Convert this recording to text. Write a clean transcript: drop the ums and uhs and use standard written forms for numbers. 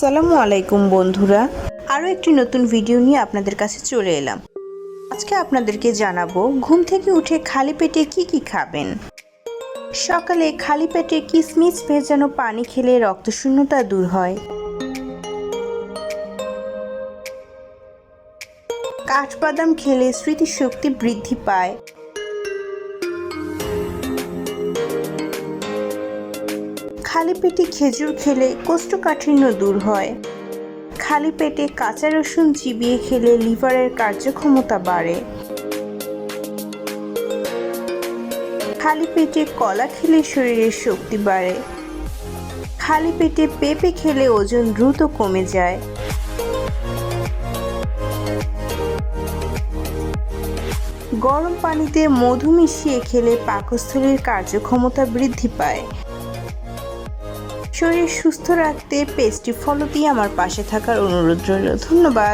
আসসালামু আলাইকুম বন্ধুরা, আরও একটি নতুন ভিডিও নিয়ে আপনাদের কাছে চলে এলাম। আজকে আপনাদেরকে জানাবো ঘুম থেকে উঠে খালি পেটে কি খাবেন। সকালে খালি পেটে কিশমিশ ভেজানো পানি খেলে রক্তশূন্যতা দূর হয়। কাঠবাদাম খেলে স্মৃতিশক্তি বৃদ্ধি পায়। খালি পেটে খেজুর খেলে কোষ্ঠকাঠিন্য দূর হয়। খালি পেটে কাঁচা রসুন চিবিয়ে খেলে লিভারের কার্যক্ষমতা বাড়ে। খালি পেটে কলা খেলে শরীরের শক্তি বাড়ে। খালি পেটে পেঁপে খেলে ওজন দ্রুত কমে যায়। গরম পানিতে মধু মিশিয়ে খেলে পাকস্থলীর কার্যক্ষমতা বৃদ্ধি পায়। শরীর সুস্থ রাখতে পেস্ট্রি ফলো দিয়ে আমার পাশে থাকার অনুরোধ রইল। ধন্যবাদ।